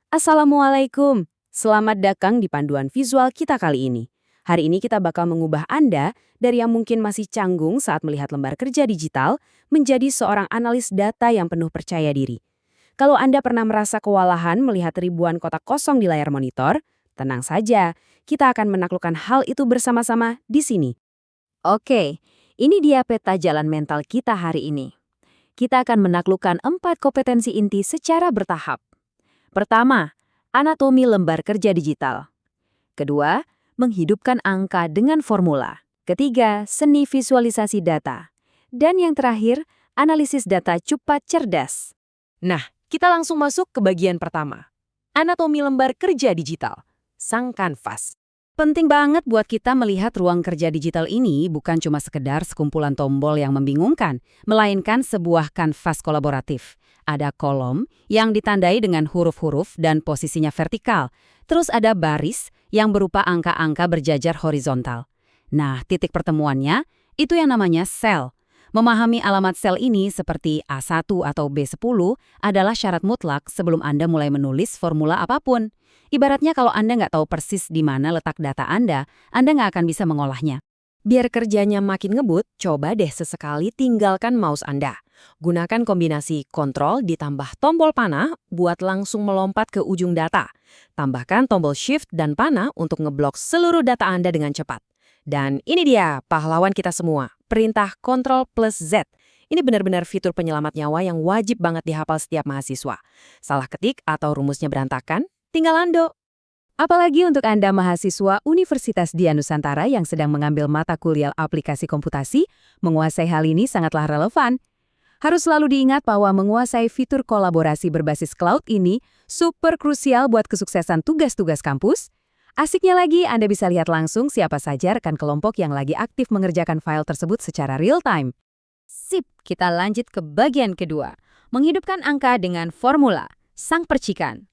Assalamualaikum. Selamat datang di panduan visual kita kali ini. Hari ini kita bakal mengubah Anda dari yang mungkin masih canggung saat melihat lembar kerja digital menjadi seorang analis data yang penuh percaya diri. Kalau Anda pernah merasa kewalahan melihat ribuan kotak kosong di layar monitor, tenang saja, kita akan menaklukkan hal itu bersama-sama di sini. Oke, ini dia peta jalan mental kita hari ini. Kita akan menaklukkan 4 kompetensi inti secara bertahap. Pertama, anatomi lembar kerja digital. Kedua, menghidupkan angka dengan formula. Ketiga, seni visualisasi data. Dan yang terakhir, analisis data cepat cerdas. Nah, kita langsung masuk ke bagian pertama. Anatomi lembar kerja digital. Sang kanvas. Penting banget buat kita melihat ruang kerja digital ini bukan cuma sekedar sekumpulan tombol yang membingungkan, melainkan sebuah kanvas kolaboratif. Ada kolom yang ditandai dengan huruf-huruf dan posisinya vertikal. Terus ada baris yang berupa angka-angka berjajar horizontal. Nah, titik pertemuannya itu yang namanya sel. Memahami alamat sel ini seperti A1 atau B10 adalah syarat mutlak sebelum Anda mulai menulis formula apapun. Ibaratnya kalau Anda nggak tahu persis di mana letak data Anda nggak akan bisa mengolahnya. Biar kerjanya makin ngebut, coba deh sesekali tinggalkan mouse Anda. Gunakan kombinasi kontrol ditambah tombol panah buat langsung melompat ke ujung data. Tambahkan tombol shift dan panah untuk ngeblok seluruh data Anda dengan cepat. Dan ini dia pahlawan kita semua, perintah Ctrl plus Z. Ini benar-benar fitur penyelamat nyawa yang wajib banget dihafal setiap mahasiswa. Salah ketik atau rumusnya berantakan, tinggal ando. Apalagi untuk Anda mahasiswa Universitas Dian Nusantara yang sedang mengambil mata kuliah aplikasi komputasi, menguasai hal ini sangatlah relevan. Harus selalu diingat bahwa menguasai fitur kolaborasi berbasis cloud ini super krusial buat kesuksesan tugas-tugas kampus. Asiknya lagi, Anda bisa lihat langsung siapa saja rekan kelompok yang lagi aktif mengerjakan file tersebut secara real-time. Sip, kita lanjut ke bagian kedua. Menghidupkan angka dengan formula, sang percikan.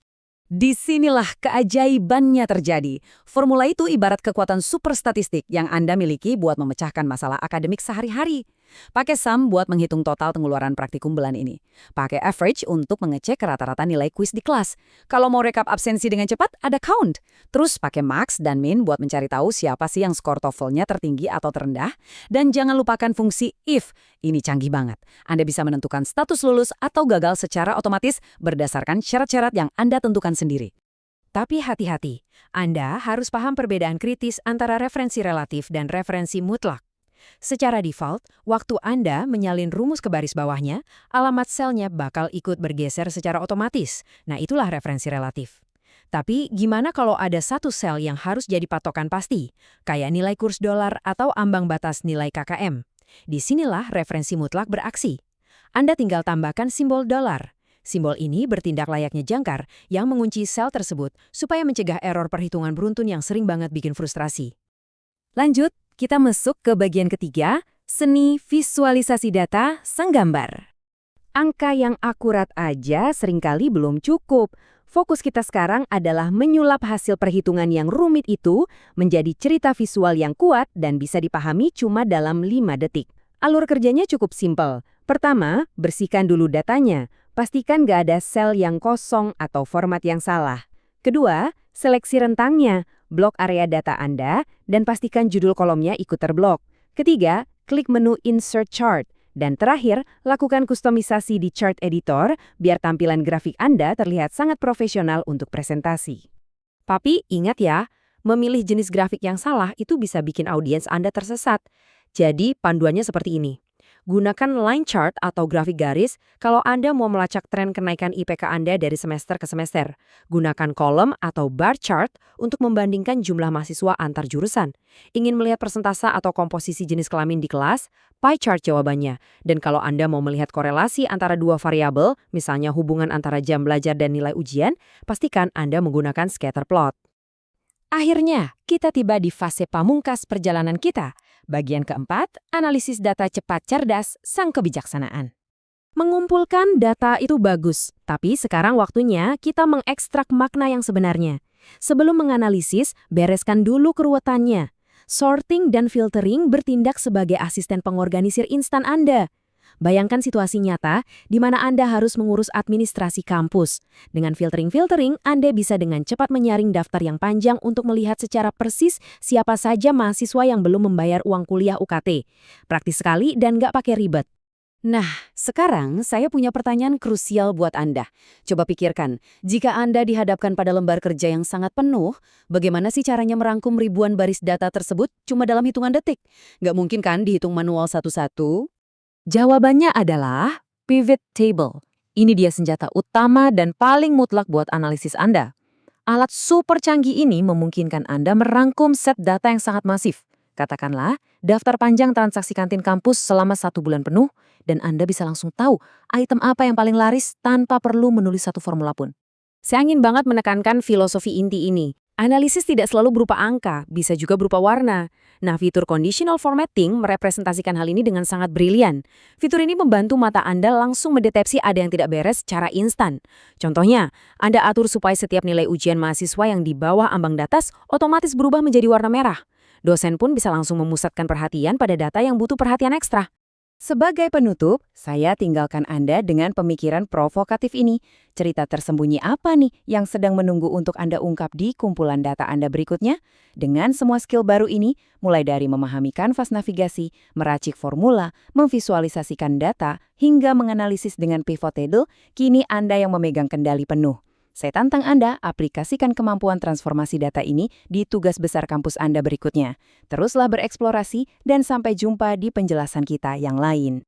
Disinilah keajaibannya terjadi. Formula itu ibarat kekuatan super statistik yang Anda miliki buat memecahkan masalah akademik sehari-hari. Pakai sum buat menghitung total pengeluaran praktikum bulan ini. Pakai average untuk mengecek rata-rata nilai kuis di kelas. Kalau mau rekap absensi dengan cepat, ada count. Terus pakai max dan min buat mencari tahu siapa sih yang skor TOEFL-nya tertinggi atau terendah. Dan jangan lupakan fungsi if. Ini canggih banget. Anda bisa menentukan status lulus atau gagal secara otomatis berdasarkan syarat-syarat yang Anda tentukan sendiri. Tapi hati-hati, Anda harus paham perbedaan kritis antara referensi relatif dan referensi mutlak. Secara default, waktu Anda menyalin rumus ke baris bawahnya, alamat selnya bakal ikut bergeser secara otomatis. Nah, itulah referensi relatif. Tapi gimana kalau ada satu sel yang harus jadi patokan pasti, kayak nilai kurs dolar atau ambang batas nilai KKM? Disinilah referensi mutlak beraksi. Anda tinggal tambahkan simbol dolar. Simbol ini bertindak layaknya jangkar yang mengunci sel tersebut supaya mencegah error perhitungan beruntun yang sering banget bikin frustrasi. Lanjut, kita masuk ke bagian ketiga, seni visualisasi data sang gambar. Angka yang akurat aja seringkali belum cukup. Fokus kita sekarang adalah menyulap hasil perhitungan yang rumit itu menjadi cerita visual yang kuat dan bisa dipahami cuma dalam 5 detik. Alur kerjanya cukup simpel. Pertama, bersihkan dulu datanya. Pastikan nggak ada sel yang kosong atau format yang salah. Kedua, seleksi rentangnya. Blok area data Anda, dan pastikan judul kolomnya ikut terblok. Ketiga, klik menu Insert Chart. Dan terakhir, lakukan kustomisasi di chart editor biar tampilan grafik Anda terlihat sangat profesional untuk presentasi. Tapi ingat ya, memilih jenis grafik yang salah itu bisa bikin audiens Anda tersesat. Jadi panduannya seperti ini. Gunakan line chart atau grafik garis kalau Anda mau melacak tren kenaikan IPK Anda dari semester ke semester. Gunakan kolom atau bar chart untuk membandingkan jumlah mahasiswa antar jurusan. Ingin melihat persentase atau komposisi jenis kelamin di kelas? Pie chart jawabannya. Dan kalau Anda mau melihat korelasi antara dua variabel, misalnya hubungan antara jam belajar dan nilai ujian, pastikan Anda menggunakan scatter plot. Akhirnya, kita tiba di fase pamungkas perjalanan kita. Bagian keempat, analisis data cepat cerdas sang kebijaksanaan. Mengumpulkan data itu bagus, tapi sekarang waktunya kita mengekstrak makna yang sebenarnya. Sebelum menganalisis, bereskan dulu keruwetannya. Sorting dan filtering bertindak sebagai asisten pengorganisir instan Anda. Bayangkan situasi nyata di mana Anda harus mengurus administrasi kampus. Dengan filtering-filtering, Anda bisa dengan cepat menyaring daftar yang panjang untuk melihat secara persis siapa saja mahasiswa yang belum membayar uang kuliah UKT. Praktis sekali dan nggak pakai ribet. Nah, sekarang saya punya pertanyaan krusial buat Anda. Coba pikirkan, jika Anda dihadapkan pada lembar kerja yang sangat penuh, bagaimana sih caranya merangkum ribuan baris data tersebut cuma dalam hitungan detik? Nggak mungkin kan dihitung manual satu-satu? Jawabannya adalah pivot table. Ini dia senjata utama dan paling mutlak buat analisis Anda. Alat super canggih ini memungkinkan Anda merangkum set data yang sangat masif. Katakanlah, daftar panjang transaksi kantin kampus selama 1 bulan penuh, dan Anda bisa langsung tahu item apa yang paling laris tanpa perlu menulis satu formula pun. Saya ingin banget menekankan filosofi inti ini. Analisis tidak selalu berupa angka, bisa juga berupa warna. Nah, fitur conditional formatting merepresentasikan hal ini dengan sangat brilian. Fitur ini membantu mata Anda langsung mendeteksi ada yang tidak beres secara instan. Contohnya, Anda atur supaya setiap nilai ujian mahasiswa yang di bawah ambang batas otomatis berubah menjadi warna merah. Dosen pun bisa langsung memusatkan perhatian pada data yang butuh perhatian ekstra. Sebagai penutup, saya tinggalkan Anda dengan pemikiran provokatif ini. Cerita tersembunyi apa nih yang sedang menunggu untuk Anda ungkap di kumpulan data Anda berikutnya? Dengan semua skill baru ini, mulai dari memahami kanvas navigasi, meracik formula, memvisualisasikan data, hingga menganalisis dengan pivot table, kini Anda yang memegang kendali penuh. Saya tantang Anda aplikasikan kemampuan transformasi data ini di tugas besar kampus Anda berikutnya. Teruslah bereksplorasi dan sampai jumpa di penjelasan kita yang lain.